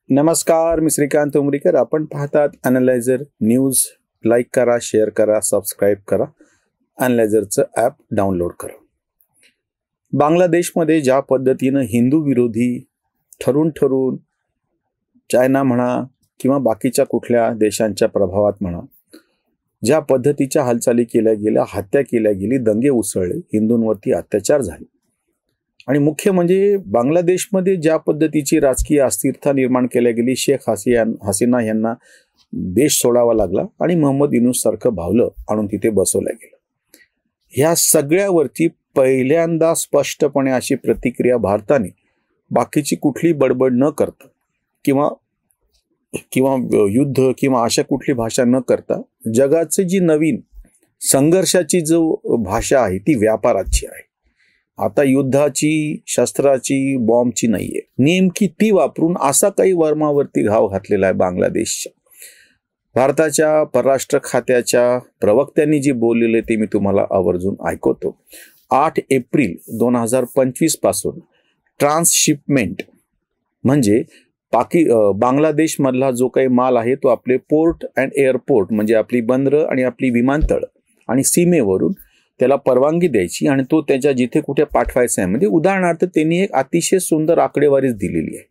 नमस्कार, मी श्रीकांत उमरीकर. आपण पाहतात ॲनालायझर न्यूज. लाईक करा, शेअर करा, सबस्क्राईब करा. ॲनालायझरचं ॲप डाउनलोड करा. बांगलादेशमध्ये ज्या पद्धतीनं हिंदू विरोधी ठरून चायना म्हणा किंवा बाकीच्या कुठल्या देशांच्या प्रभावात म्हणा, ज्या पद्धतीच्या हालचाली केल्या गेल्या, हत्या केल्या गेली, दंगे उसळले, हिंदूंवरती अत्याचार झाले आणि मुख्य म्हणजे बांगलादेशमध्ये ज्या पद्धतीची राजकीय अस्थिरता निर्माण केल्या गेली, शेख हसीना यांना देश सोडावा लागला आणि मोहम्मद युनूस सारखं भावलं आणून तिथे बसवलं गेलं. ह्या सगळ्यावरती पहिल्यांदा स्पष्टपणे अशी प्रतिक्रिया भारताने बाकीची कुठली बडबड न करता किंवा युद्ध किंवा अशा कुठली भाषा न करता जगाची जी नवीन संघर्षाची जो भाषा आहे ती व्यापाराची आहे. आता युद्धाची, शस्त्राची, बॉम्बची नाहीये. नेमकी ती वापरून असा काही वर्मावरती घाव घातलेला आहे बांगलादेशच्या. भारताच्या परराष्ट्र खात्याच्या प्रवक्त्यांनी जे बोललेले ते मी तुम्हाला आवर्जून ऐकवतो. 8 एप्रिल 2025 पासून ट्रान्सशिपमेंट म्हणजे बांगलादेश मधला जो काही माल आहे तो आपले पोर्ट अँड एअरपोर्ट म्हणजे आपली बंदरं आणि आपली विमानतळ आणि सीमेवरून त्याला परवानगी द्यायची आणि तो त्याच्या जिथे कुठे पाठवायचा आहे. म्हणजे उदाहरणार्थ त्यांनी एक अतिशय सुंदर आकडेवारीच दिलेली आहे.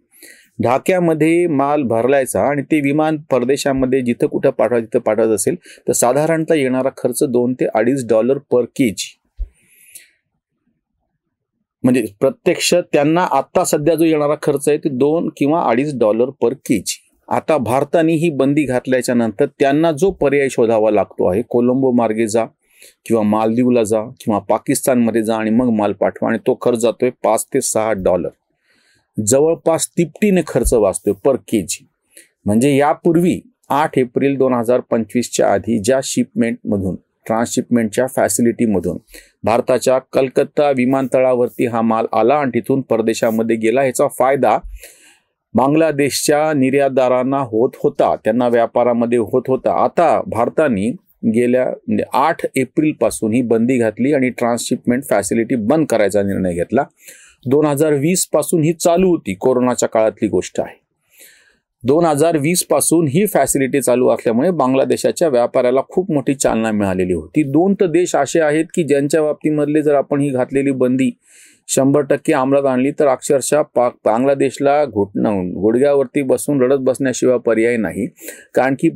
ढाक्यामध्ये माल भरलायचा आणि ते विमान परदेशामध्ये जिथं कुठं पाठवायचं असेल तर साधारणतः येणारा खर्च $2 ते $2.5 पर केजी. म्हणजे प्रत्यक्ष त्यांना आता सध्या जो येणारा खर्च आहे ते $2 किंवा $2.5 पर केजी. आता भारताने ही बंदी घातल्याच्या नंतर त्यांना जो पर्याय शोधावा लागतो आहे, कोलंबो मार्गे जा किंवा मालदीवला जा किंवा पाकिस्तानमध्ये जा आणि मग माल पाठवा आणि तो खर्च जातोय $5 ते $6. जवळपास तिपटीने खर्च वाचतोय पर केजी. म्हणजे यापूर्वी 8 एप्रिल 2025च्या आधी ज्या शिपमेंटमधून ट्रान्सशिपमेंटच्या फॅसिलिटीमधून भारताच्या कलकत्ता विमानतळावरती हा माल आला आणि तिथून परदेशामध्ये गेला, ह्याचा फायदा बांगलादेशच्या निर्यातदारांना होत होता, त्यांना व्यापारामध्ये होत होता. आता भारताने गेल्या 8 एप्रिल पासून ही बंदी घातली आणि ट्रान्सशिपमेंट फॅसिलिटी बंद करायचा निर्णय घेतला. 2020 पासून ही चालू होती, कोरोनाच्या काळातली गोष्ट आहे. 2020 पासून ही फॅसिलिटी चालू असल्यामुळे बांगलादेशाच्या व्यापाराला खूप मोठी चालना मिळालेली होती. 2 तर देश असे आहेत की ज्यांच्या बाबतीमधले जर आपण ही घातलेली बंदी 100% अंमलात आणली तर अक्षरशः बांगलादेशला गुडघ्यावरती बसून रडत बसण्याशिवाय पर्याय नाही. कारण की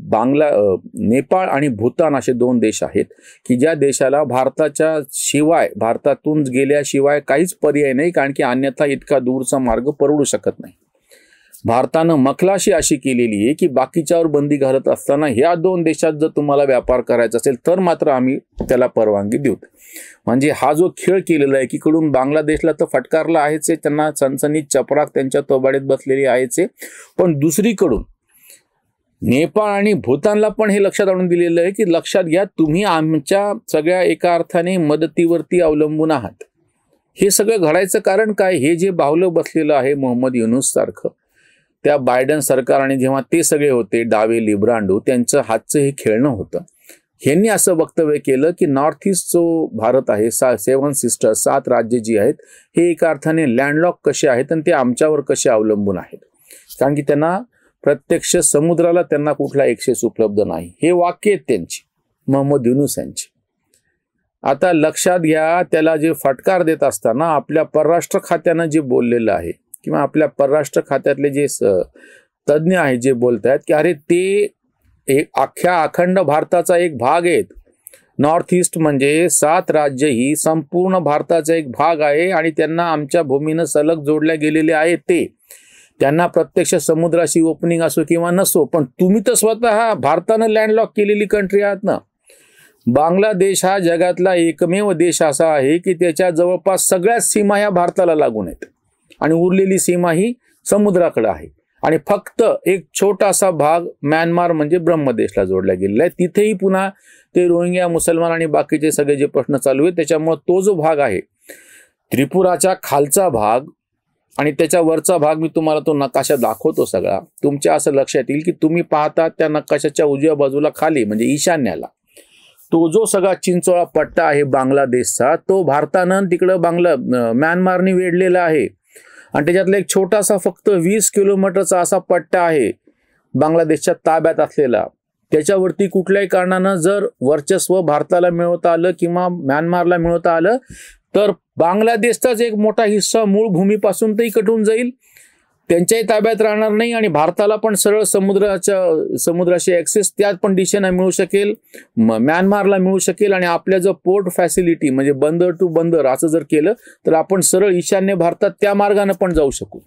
नेपाळ आणि भूतान असे 2 देश आहेत की ज्या देशाला भारतातून गेल्याशिवाय काहीच पर्याय नाही, कारण की अन्यथा इतका दूरचा मार्ग परवडू शकत नाही. भारतानं मखलाशी अशी केलेली आहे की बाकीच्यावर बंदी घालत असताना ह्या 2 देशात जर तुम्हाला व्यापार करायचा असेल तर मात्र आम्ही त्याला परवानगी देऊ. म्हणजे हा जो खेळ केलेला आहे, एकीकडून बांगलादेशला तर फटकारला आहेच, त्यांना सनसनीत चपराक त्यांच्या तोबाडीत बसलेली आहेच, पण दुसरीकडून नेपाळ आणि भूतानला पण हे लक्षात आणून दिलेलं आहे की लक्षात घ्या, तुम्ही आमच्या सगळ्या एका अर्थाने मदतीवरती अवलंबून आहात. हे सगळं घडायचं कारण काय? हे जे बाहुलं बसलेलं आहे मोहम्मद युनूस सारखं, त्या बायडन सरकार आणि जेव्हा ते सगळे होते डावे लिब्रांडू, त्यांचं हातचं हे खेळणं होतं. ह्यांनी असं वक्तव्य केलं की नॉर्थ ईस्ट जो भारत आहे, 7 सिस्टर्स 7 राज्य जी आहेत, हे एका अर्थाने लँडलॉक कसे आहेत आणि ते आमच्यावर कसे अवलंबून आहेत, कारण की त्यांना प्रत्यक्ष समुद्राला त्यांना कुठला ॲक्सेस उपलब्ध नाही. हे वाक्य आहेत त्यांची, मोहम्मद युनूस यांची. आता लक्षात घ्या, त्याला जे फटकार देत असताना आपल्या परराष्ट्र खात्यानं जे बोललेलं आहे किंवा आपल्या परराष्ट्र खात्यातले जे तज्ज्ञ आहेत जे बोलत आहेत की अरे ते एक अखंड भारताचा एक भाग आहेत. नॉर्थ ईस्ट म्हणजे 7 राज्य ही संपूर्ण भारताचा एक भाग आहे आणि त्यांना आमच्या भूमीनं सलग जोडल्या गेलेले आहेत. त्यांना प्रत्यक्ष समुद्राशी ओपनिंग असो किंवा नसो, पण तुम्ही तर स्वतः भारतानं लँडलॉक केलेली कंट्री आहात ना. बांगलादेश हा जगातला एकमेव देश असा आहे की त्याच्या जवळपास सगळ्याच सीमा ह्या भारताला लागून आहेत आणि उरलेली सीमा ही समुद्राकडे आहे आणि फक्त एक छोटासा भाग म्यानमार म्हणजे ब्रह्मदेशला जोडला गेलेला आहे. तिथेही पुन्हा ते रोहिंग्या मुसलमान आणि बाकीचे सगळे जे प्रश्न चालू आहेत, त्याच्यामुळे तो जो भाग आहे त्रिपुराच्या खालचा भाग आणि त्याच्या वरचा भाग, मी तुम्हाला तो नकाशा दाखवतो सगळा, तुमच्या असं लक्षात येईल की तुम्ही पाहतात त्या नकाशाच्या उजव्या बाजूला खाली म्हणजे ईशान्याला तो जो सगळा चिंचोळा पट्टा आहे बांगलादेशचा, तो भारतानं तिकडं म्यानमारने वेढलेला आहे आणि त्याच्यातला एक छोटासा फक्त 20 किलोमीटरचा असा पट्टा आहे बांगलादेशच्या ताब्यात असलेला, त्याच्यावरती कुठल्याही कारणानं जर वर्चस्व भारताला मिळवता आलं किंवा म्यानमारला मिळवता आलं तर बांगलादेशचाच एक मोठा हिस्सा मूळ भूमीपासून तरी कटून जाईल, त्यांच्याही ताब्यात राहणार नाही आणि भारताला पण सरळ समुद्राशी ॲक्सेस त्याच पण दिशेने मिळू शकेल, म्यानमारला मिळू शकेल आणि आपल्या जर पोर्ट फॅसिलिटी म्हणजे बंदर टू बंदर असं जर केलं तर आपण सरळ ईशान्य भारतात त्या मार्गाने पण जाऊ शकू.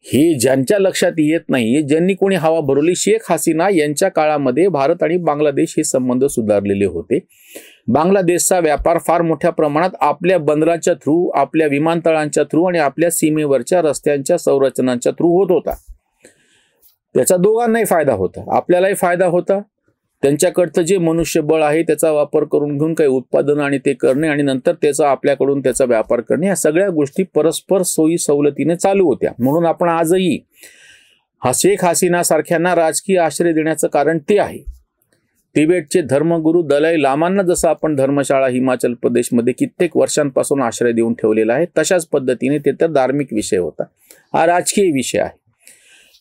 हे ज्यांच्या लक्षात येत नाही, ज्यांनी कोणी हवा भरवली, शेख हसीना यांच्या काळामध्ये भारत आणि बांगलादेश हे संबंध सुधारलेले होते. बांगलादेशचा व्यापार फार मोठ्या प्रमाणात आपल्या बंदरांच्या थ्रू, आपल्या विमानतळांच्या थ्रू आणि आपल्या सीमेवरच्या रस्त्यांच्या संरचनांच्या थ्रू होत होता. त्याचा दोघांनाही फायदा होता, आपल्यालाही फायदा होता. त्यांच्याकडचं जे मनुष्यबळ आहे त्याचा वापर करून घेऊन काही उत्पादन आणि ते करणे आणि नंतर त्याचा आपल्याकडून त्याचा व्यापार करणे, या सगळ्या गोष्टी परस्पर सोयी सवलतीने चालू होत्या. म्हणून आपण आजही शेख हसीना सारख्यांना राजकीय आश्रय देण्याचं कारण ते आहे. तिबेटचे धर्मगुरू दलाई लामांना जसं आपण धर्मशाळा हिमाचल प्रदेशमध्ये कित्येक वर्षांपासून आश्रय देऊन ठेवलेला आहे, तशाच पद्धतीने ते तर धार्मिक विषय होता, हा राजकीय विषय आहे.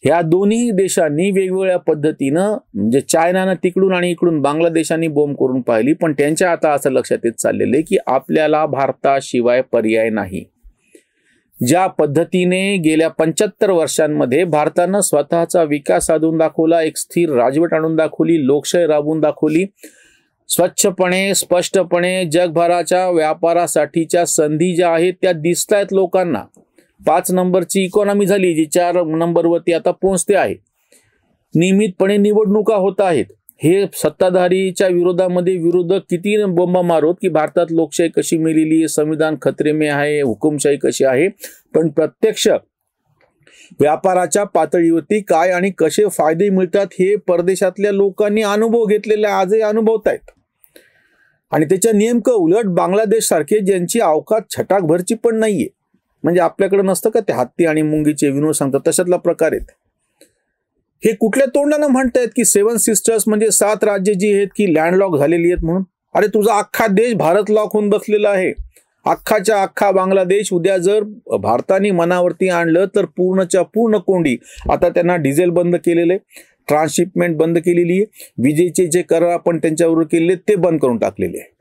ह्या दोन्ही देशांनी वेगवेगळ्या पद्धतीनं म्हणजे चायनानं तिकडून आणि इकडून बांगलादेशाने बोंब करून पाहिली, पण त्यांच्या आता असं लक्षात येत चाललेलं आहे की आपल्याला भारताशिवाय पर्याय नाही. ज्या पद्धतीने गेल्या 75 वर्षांमध्ये भारतानं स्वतःचा विकास साधून दाखवला, एक स्थिर राजवट आणून दाखवली, लोकशाही राबवून दाखवली, स्वच्छपणे स्पष्टपणे जगभराच्या व्यापारासाठीच्या संधी ज्या आहेत त्या दिसत आहेत लोकांना. 5 नंबरची इकॉनॉमी झाली जी 4 नंबरवरती आता पोहोचते आहे. नियमितपणे निवडणुका होत आहेत. हे सत्ताधारीच्या विरोधामध्ये विरोधक किती बोंबा मारत की भारतात लोकशाही कशी मेलेली, संविधान खतरे में आहे, हुकुमशाही कशी आहे, पण प्रत्यक्ष व्यापाराच्या पातळीवरती काय आणि कसे फायदे मिळतात हे परदेशातल्या लोकांनी अनुभव घेतलेले आजही अनुभवत आहेत. आणि त्याच्या नेमकं उलट बांगलादेश सारखे ज्यांची अवकात छटाकभरची पण नाहीये, म्हणजे आपल्याकडे नसतं का ते हत्ती आणि मुंगीचे विनोद सांगतात तशातला प्रकार आहेत. हे कुठल्या तोंडानं म्हणतायत की 7 सिस्टर्स म्हणजे 7 राज्य जी आहेत की लँडलॉक झालेली आहेत म्हणून. अरे तुझा अख्खा देश भारत लॉक होऊन बसलेला आहे. अख्खाच्या अख्खा बांगलादेश उद्या जर भारताने मनावरती आणलं तर पूर्णच्या पूर्ण कोंडी. आता त्यांना डिझेल बंद केलेले, ट्रान्सशिपमेंट बंद केलेली आहे, विजेचे जे करार आपण त्यांच्यावर केलेले ते बंद करून टाकलेले आहेत.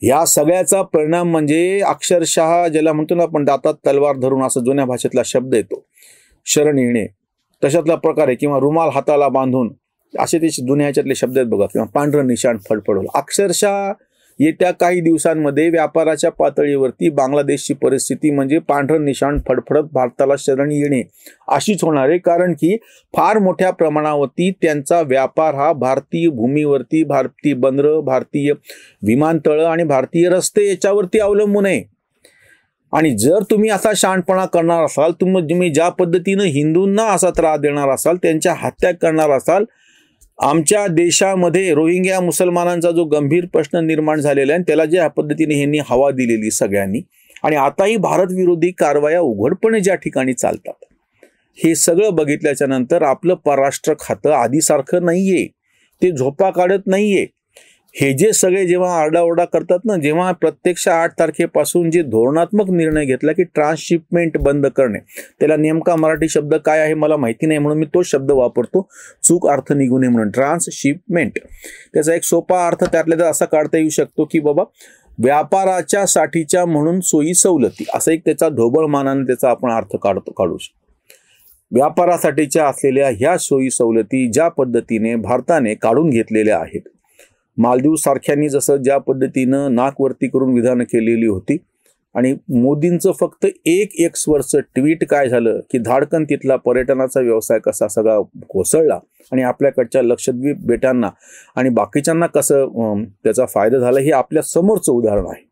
या सगळ्याचा परिणाम म्हणजे अक्षरशः ज्याला म्हणतो ना आपण दातात तलवार धरून, असं जुन्या भाषेतला शब्द येतो, शरण येणे तशातला प्रकार आहे, किंवा रुमाल हाताला बांधून असे ते जुन्या ह्याच्यातले शब्द आहेत बघा, किंवा पांढरं निशाण फडफडवलं. अक्षरशः येत्या काही दिवसांमध्ये व्यापाराच्या पातळीवरती बांगलादेशची परिस्थिती म्हणजे पांढरं निशाण फडफडत भारताला शरण येणे अशीच होणार आहे. कारण की फार मोठ्या प्रमाणावरती त्यांचा व्यापार हा भारतीय भूमीवरती, भारतीय बंदरं, भारतीय विमानतळं आणि भारतीय रस्ते याच्यावरती अवलंबून आहे. आणि जर तुम्ही असा शहाणपणा करणार असाल, तुम्ही ज्या पद्धतीनं हिंदूंना असा त्रास देणार असाल, त्यांच्या हत्या करणार असाल, आमच्या देशामध्ये रोहिंग्या मुसलमानांचा जो गंभीर प्रश्न निर्माण झालेला आहे त्याला ज्या पद्धतीने ह्यांनी हवा दिलेली सगळ्यांनी, आणि आताही भारत विरोधी कारवाया उघडपणे ज्या ठिकाणी चालतात, हे सगळं बघितल्याच्या नंतर आपलं परराष्ट्र खातं आधीसारखं नाहीये, ते झोपा काढत नाहीये. हे जे सगळे जेव्हा आरडाओरडा करतात ना, जेव्हा प्रत्यक्ष 8 तारखेपासून जे धोरणात्मक निर्णय घेतला की ट्रान्सशिपमेंट बंद करणे, त्याला नेमका मराठी शब्द काय आहे मला माहिती नाही म्हणून मी तो शब्द वापरतो, चूक अर्थ निघू नये म्हणून. ट्रान्सशिपमेंट त्याचा एक सोपा अर्थ त्यातल्या तर असा काढता येऊ शकतो की बाबा व्यापाराच्या साठीच्या म्हणून सोयी सवलती, असा एक त्याचा ढोबळ मानाने त्याचा आपण अर्थ काढू शकतो. व्यापारासाठीच्या असलेल्या ह्या सोयी सवलती ज्या पद्धतीने भारताने काढून घेतलेल्या आहेत, मालदीव सारख्यांनी जसं ज्या पद्धतीनं नाकवरती करून विधानं केलेली होती, आणि मोदींचं फक्त एक Xवरचं ट्विट काय झालं की धाडकन तिथला पर्यटनाचा व्यवसाय कसा सगळा कोसळला आणि आपल्याकडच्या लक्षद्वीप बेटांना आणि बाकीच्यांना कसं त्याचा फायदा झाला हे आपल्या समोरचं उदाहरण आहे.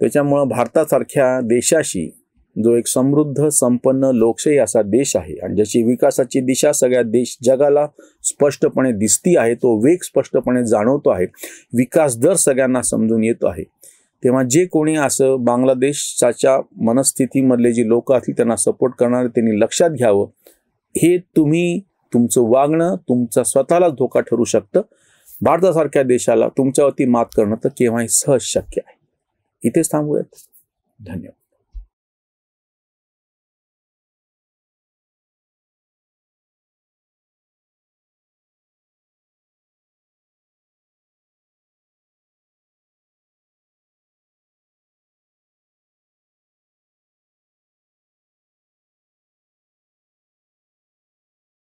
त्याच्यामुळं भारतासारख्या देशाशी जो एक समृद्ध संपन्न लोकशाही असा देश आहे आणि ज्याची विकासाची दिशा सगळ्या जगाला स्पष्टपणे दिसती आहे, तो वेग स्पष्टपणे जाणवतो आहे, विकास दर सगळ्यांना समजून येतो आहे, तेव्हा जे कोणी असं बांगलादेशच्या मनस्थितीमधले जी लोक असतील त्यांना सपोर्ट करणारे त्यांनी लक्षात घ्यावं, हे तुमचं वागणं तुमचा स्वतःलाच धोका ठरू शकतं. भारतासारख्या देशाला तुमच्यावरती मात करणं तर केव्हाही सहज शक्य आहे. इथेच थांबूयात. धन्यवाद.